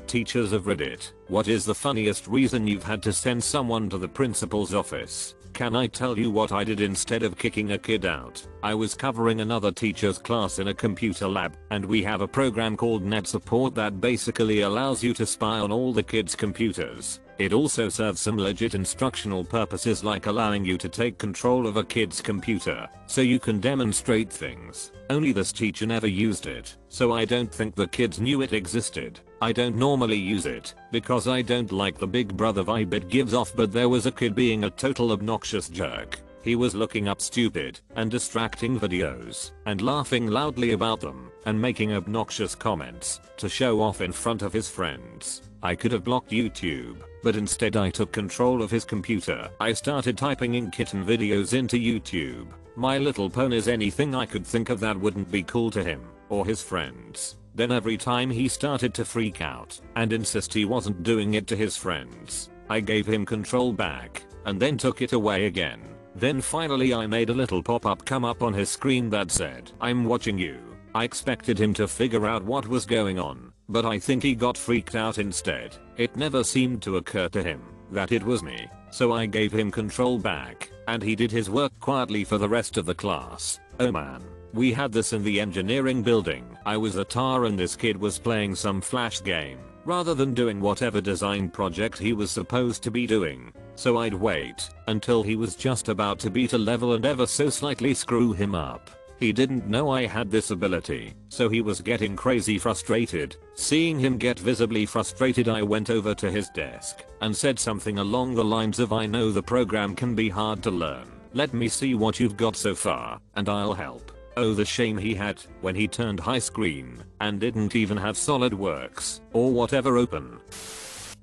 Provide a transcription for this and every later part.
Teachers of Reddit, what is the funniest reason you've had to send someone to the principal's office? Can I tell you what I did instead of kicking a kid out? I was covering another teacher's class in a computer lab, and we have a program called Net Support that basically allows you to spy on all the kids' computers. It also serves some legit instructional purposes like allowing you to take control of a kid's computer, so you can demonstrate things. Only this teacher never used it, so I don't think the kids knew it existed. I don't normally use it, because I don't like the big brother vibe it gives off, but there was a kid being a total obnoxious jerk. He was looking up stupid and distracting videos and laughing loudly about them and making obnoxious comments to show off in front of his friends. I could have blocked YouTube, but instead I took control of his computer. I started typing in kitten videos into YouTube. My Little Ponies, anything I could think of that wouldn't be cool to him or his friends. Then every time he started to freak out and insist he wasn't doing it to his friends, I gave him control back and then took it away again. Then finally I made a little pop-up come up on his screen that said, "I'm watching you." I expected him to figure out what was going on, but I think he got freaked out instead. It never seemed to occur to him that it was me, so I gave him control back, and he did his work quietly for the rest of the class. Oh man. We had this in the engineering building. I was a tar and this kid was playing some flash game, rather than doing whatever design project he was supposed to be doing. So I'd wait until he was just about to beat a level and ever so slightly screw him up. He didn't know I had this ability, so he was getting crazy frustrated. Seeing him get visibly frustrated, I went over to his desk and said something along the lines of, "I know the program can be hard to learn. Let me see what you've got so far, and I'll help." Oh, the shame he had when he turned high screen and didn't even have SolidWorks or whatever open.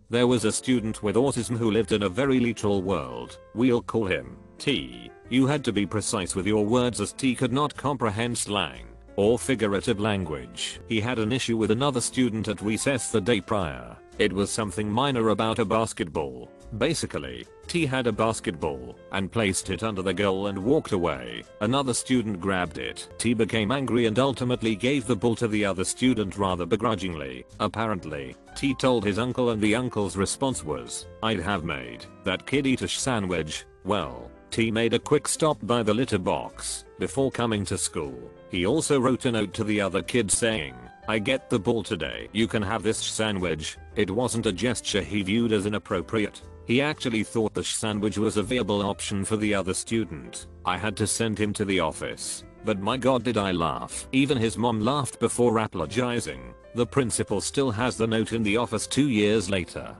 There was a student with autism who lived in a very literal world. We'll call him T. You had to be precise with your words as T could not comprehend slang or figurative language. He had an issue with another student at recess the day prior. It was something minor about a basketball. Basically, T had a basketball and placed it under the goal and walked away. Another student grabbed it. T became angry and ultimately gave the ball to the other student rather begrudgingly. Apparently, T told his uncle and the uncle's response was, "I'd have made that kid eat a sandwich." Well, T made a quick stop by the litter box before coming to school. He also wrote a note to the other kids saying, "I get the ball today. You can have this sandwich." It wasn't a gesture he viewed as inappropriate. He actually thought the sandwich was a viable option for the other student. I had to send him to the office, but my god did I laugh. Even his mom laughed before apologizing. The principal still has the note in the office 2 years later.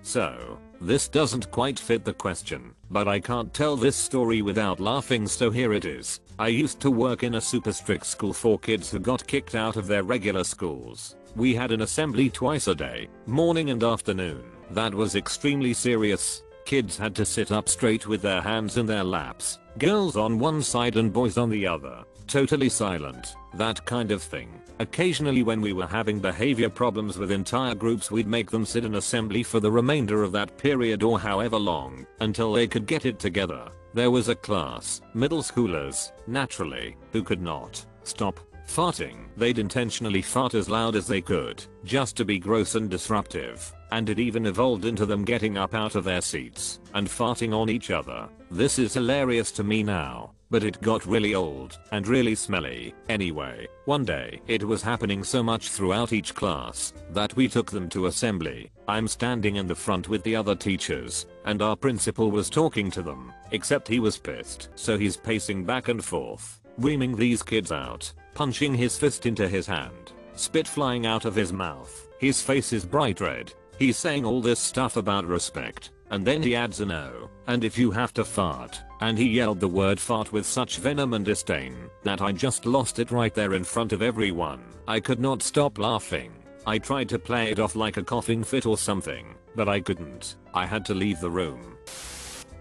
So, this doesn't quite fit the question, but I can't tell this story without laughing, so here it is. I used to work in a super strict school for kids who got kicked out of their regular schools. We had an assembly twice a day, morning and afternoon. That was extremely serious. Kids had to sit up straight with their hands in their laps, girls on one side and boys on the other, totally silent, that kind of thing. Occasionally when we were having behavior problems with entire groups, we'd make them sit in assembly for the remainder of that period or however long, until they could get it together. There was a class, middle schoolers, naturally, who could not stop farting. They'd intentionally fart as loud as they could, just to be gross and disruptive, and it even evolved into them getting up out of their seats and farting on each other. This is hilarious to me now, but it got really old and really smelly. Anyway, one day it was happening so much throughout each class that we took them to assembly. I'm standing in the front with the other teachers, and our principal was talking to them, except he was pissed, so he's pacing back and forth, reaming these kids out, punching his fist into his hand, spit flying out of his mouth. His face is bright red. He's saying all this stuff about respect, and then he adds an O, and if you have to fart, and he yelled the word fart with such venom and disdain that I just lost it right there in front of everyone. I could not stop laughing. I tried to play it off like a coughing fit or something, but I couldn't. I had to leave the room.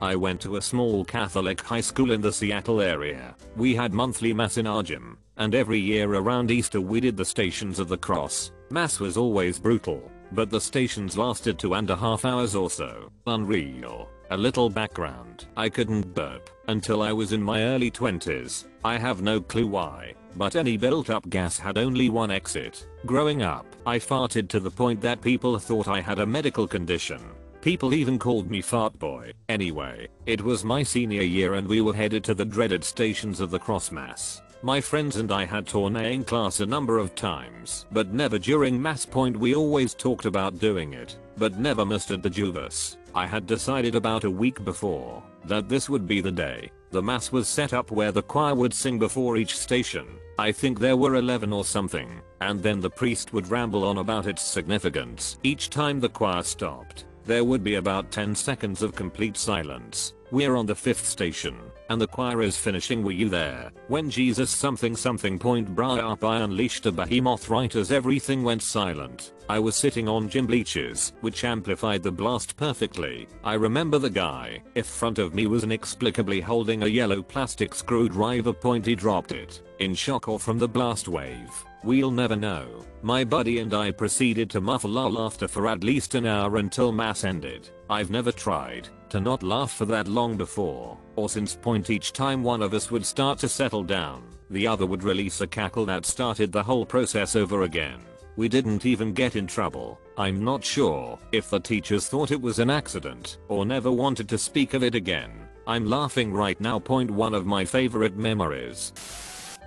I went to a small Catholic high school in the Seattle area. We had monthly mass in our gym, and every year around Easter we did the Stations of the Cross. Maths was always brutal, but the stations lasted 2.5 hours or so. Unreal. A little background. I couldn't burp until I was in my early 20s. I have no clue why, but any built up gas had only one exit. Growing up, I farted to the point that people thought I had a medical condition. People even called me fart boy. Anyway, it was my senior year and we were headed to the dreaded stations of the Crossmass. My friends and I had torn A in class a number of times, but never during maths point. We always talked about doing it, but never mustered the juice. I had decided about a week before that this would be the day. The mass was set up where the choir would sing before each station. I think there were 11 or something, and then the priest would ramble on about its significance. Each time the choir stopped, there would be about 10 seconds of complete silence. We're on the 5th station, and the choir is finishing "Were you there when Jesus something something point bra up I unleashed a behemoth" right as everything went silent. I was sitting on gym bleachers, which amplified the blast perfectly. I remember the guy in front of me was inexplicably holding a yellow plastic screwdriver point. He dropped it in shock or from the blast wave. We'll never know. My buddy and I proceeded to muffle our laughter for at least an hour until mass ended. I've never tried to not laugh for that long before or since point. Each time one of us would start to settle down, the other would release a cackle that started the whole process over again. We didn't even get in trouble. I'm not sure if the teachers thought it was an accident or never wanted to speak of it again. I'm laughing right now. One of my favorite memories.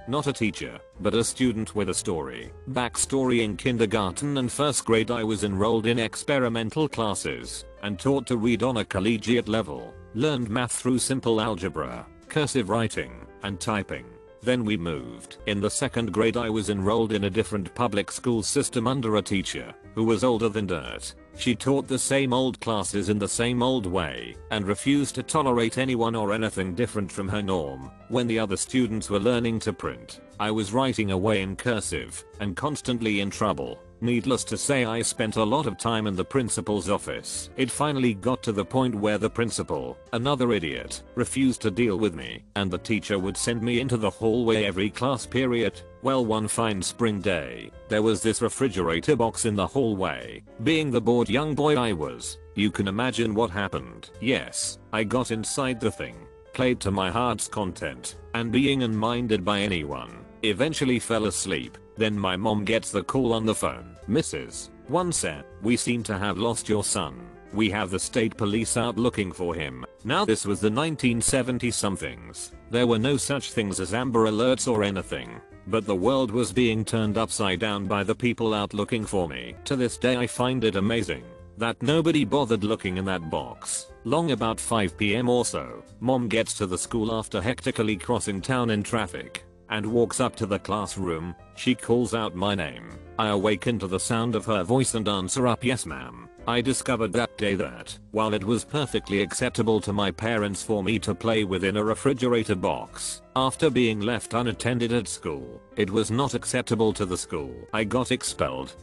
Not a teacher, but a student with a story. Backstory: in kindergarten and 1st grade I was enrolled in experimental classes and taught to read on a collegiate level. Learned math through simple algebra, cursive writing, and typing. Then we moved. In the 2nd grade I was enrolled in a different public school system under a teacher who was older than dirt. She taught the same old classes in the same old way and refused to tolerate anyone or anything different from her norm. When the other students were learning to print, I was writing away in cursive and constantly in trouble. Needless to say, I spent a lot of time in the principal's office. It finally got to the point where the principal, another idiot, refused to deal with me, and the teacher would send me into the hallway every class period. Well, one fine spring day, there was this refrigerator box in the hallway. Being the bored young boy I was, you can imagine what happened. Yes, I got inside the thing, played to my heart's content, and being unminded by anyone, eventually fell asleep. Then my mom gets the call on the phone. "Mrs. One said, we seem to have lost your son. We have the state police out looking for him." Now this was the 1970 somethings. There were no such things as Amber Alerts or anything. But the world was being turned upside down by the people out looking for me. To this day I find it amazing that nobody bothered looking in that box. Long about 5 PM or so, mom gets to the school after hectically crossing town in traffic and walks up to the classroom. She calls out my name. I awaken to the sound of her voice and answer up, "Yes ma'am." I discovered that day that, while it was perfectly acceptable to my parents for me to play within a refrigerator box after being left unattended at school, it was not acceptable to the school. I got expelled.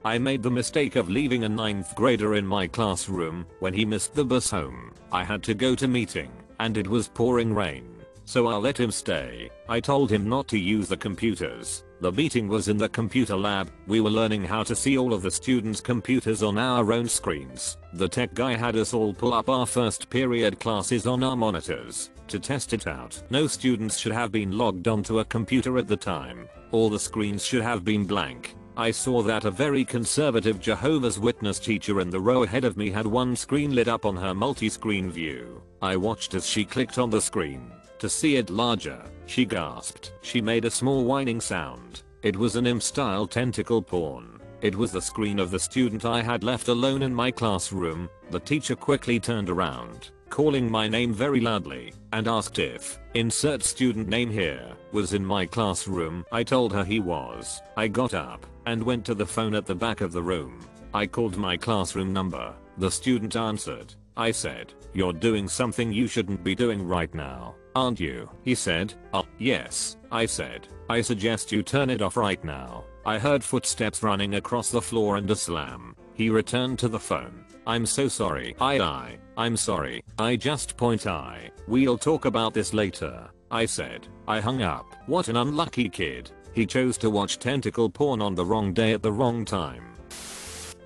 I made the mistake of leaving a 9th grader in my classroom when he missed the bus home. I had to go to meeting, and it was pouring rain, so I let him stay. I told him not to use the computers. The meeting was in the computer lab. We were learning how to see all of the students' computers on our own screens. The tech guy had us all pull up our first period classes on our monitors to test it out. No students should have been logged onto a computer at the time. All the screens should have been blank. I saw that a very conservative Jehovah's Witness teacher in the row ahead of me had one screen lit up on her multi-screen view. I watched as she clicked on the screen to see it larger. She gasped. She made a small whining sound. It was an imp-style tentacle porn. It was the screen of the student I had left alone in my classroom. The teacher quickly turned around, calling my name very loudly, and asked if "insert student name here" was in my classroom. I told her he was. I got up and went to the phone at the back of the room. I called my classroom number. The student answered. I said, "You're doing something you shouldn't be doing right now, aren't you?" He said, "Yes." I said, "I suggest you turn it off right now." I heard footsteps running across the floor and a slam. He returned to the phone. "I'm so sorry." I'm sorry. I just point I. "We'll talk about this later," I said. I hung up. What an unlucky kid. He chose to watch tentacle porn on the wrong day at the wrong time.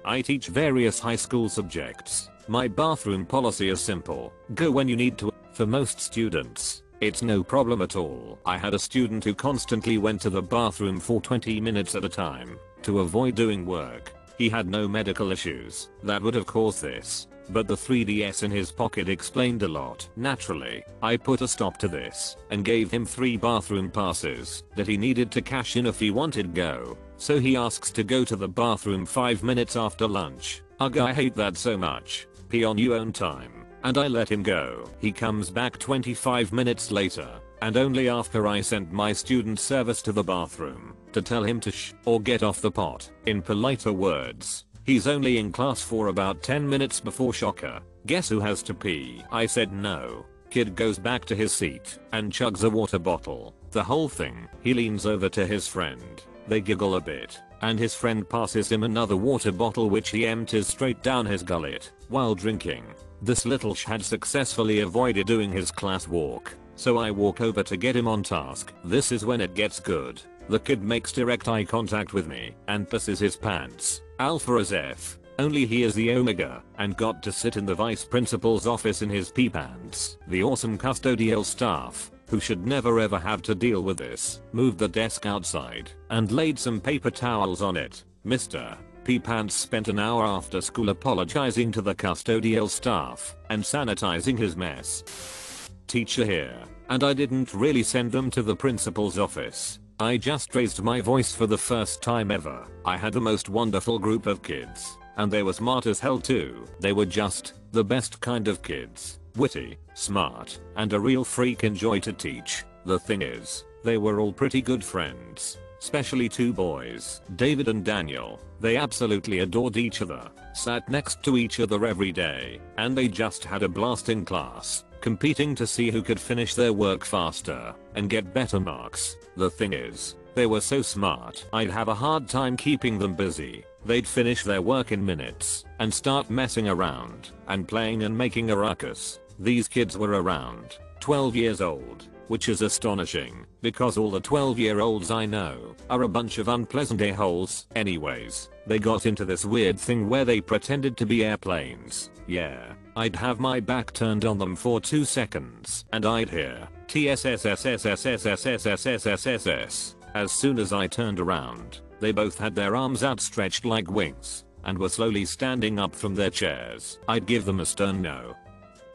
I teach various high school subjects. My bathroom policy is simple. Go when you need to. For most students, it's no problem at all. I had a student who constantly went to the bathroom for 20 minutes at a time to avoid doing work. He had no medical issues that would have caused this, but the 3DS in his pocket explained a lot. Naturally, I put a stop to this and gave him 3 bathroom passes that he needed to cash in if he wanted go. So he asks to go to the bathroom 5 minutes after lunch. Ugh, I hate that so much. Pee on your own time. And I let him go. He comes back 25 minutes later, and only after I sent my student service to the bathroom to tell him to shh or get off the pot. In politer words, he's only in class for about 10 minutes before shocker. Guess who has to pee? I said no. Kid goes back to his seat and chugs a water bottle. The whole thing. He leans over to his friend. They giggle a bit, and his friend passes him another water bottle which he empties straight down his gullet while drinking. This little sh had successfully avoided doing his class walk, so I walk over to get him on task. This is when it gets good. The kid makes direct eye contact with me and pisses his pants. Alpha as F. Only he is the omega and got to sit in the vice principal's office in his pee pants. The awesome custodial staff, who should never ever have to deal with this, moved the desk outside and laid some paper towels on it. Mr. Pee Pants spent an hour after school apologizing to the custodial staff and sanitizing his mess. Teacher here, and I didn't really send them to the principal's office. I just raised my voice for the first time ever. I had the most wonderful group of kids, and they were smart as hell too. They were just the best kind of kids. Witty, smart, and a real freaking joy to teach. The thing is, they were all pretty good friends. Especially 2 boys, David and Daniel. They absolutely adored each other, sat next to each other every day, and they just had a blast in class, competing to see who could finish their work faster and get better marks. The thing is, they were so smart, I'd have a hard time keeping them busy. They'd finish their work in minutes and start messing around and playing and making a ruckus. These kids were around 12 years old, which is astonishing because all the 12-year-olds I know are a bunch of unpleasant a-holes. Anyways, they got into this weird thing where they pretended to be airplanes. Yeah, I'd have my back turned on them for 2 seconds and I'd hear TSSSSSSSSSSSSS. As soon as I turned around, they both had their arms outstretched like wings and were slowly standing up from their chairs. I'd give them a stern no.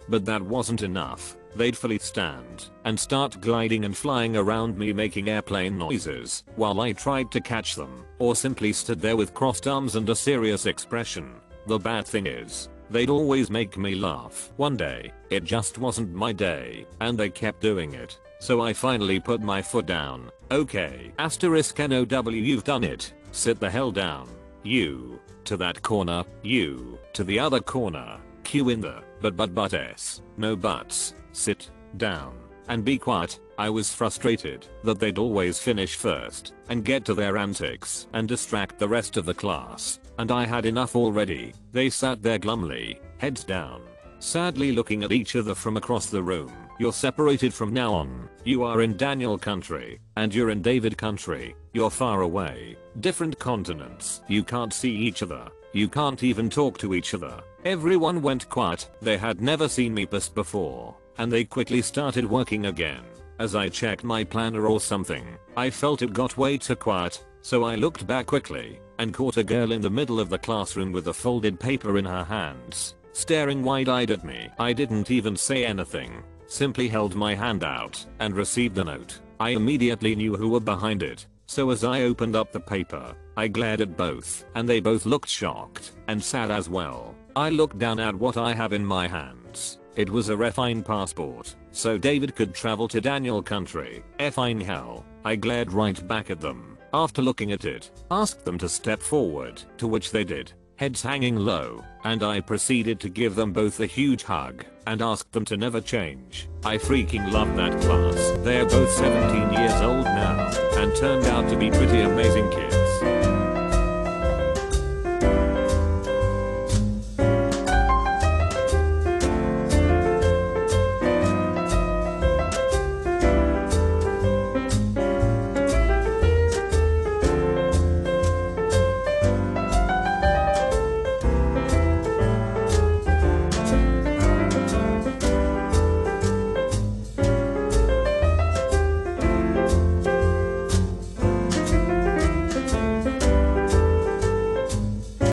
But that wasn't enough. They'd fully stand and start gliding and flying around me making airplane noises while I tried to catch them, or simply stood there with crossed arms and a serious expression. The bad thing is, they'd always make me laugh. One day, it just wasn't my day, and they kept doing it. So I finally put my foot down. Okay, *NOW, you've done it. Sit the hell down. You, to that corner. You, to the other corner. Q in the, but s. No buts. Sit down and be quiet. I was frustrated that they'd always finish first and get to their antics and distract the rest of the class, and I had enough already. They sat there glumly, heads down, sadly looking at each other from across the room. You're separated from now on. You are in Daniel country, and you're in David country. You're far away. Different continents. You can't see each other. You can't even talk to each other. Everyone went quiet. They had never seen me piss before, and they quickly started working again. As I checked my planner or something, I felt it got way too quiet, so I looked back quickly and caught a girl in the middle of the classroom with a folded paper in her hands, staring wide-eyed at me. I didn't even say anything, simply held my hand out and received the note. I immediately knew who were behind it, so as I opened up the paper, I glared at both, and they both looked shocked and sad as well. I looked down at what I have in my hands. It was a refine passport, so David could travel to Daniel country. Effing hell. I glared right back at them. After looking at it, asked them to step forward, to which they did, heads hanging low, and I proceeded to give them both a huge hug and asked them to never change. I freaking love that class. They're both 17 years old now and turned out to be pretty amazing kids.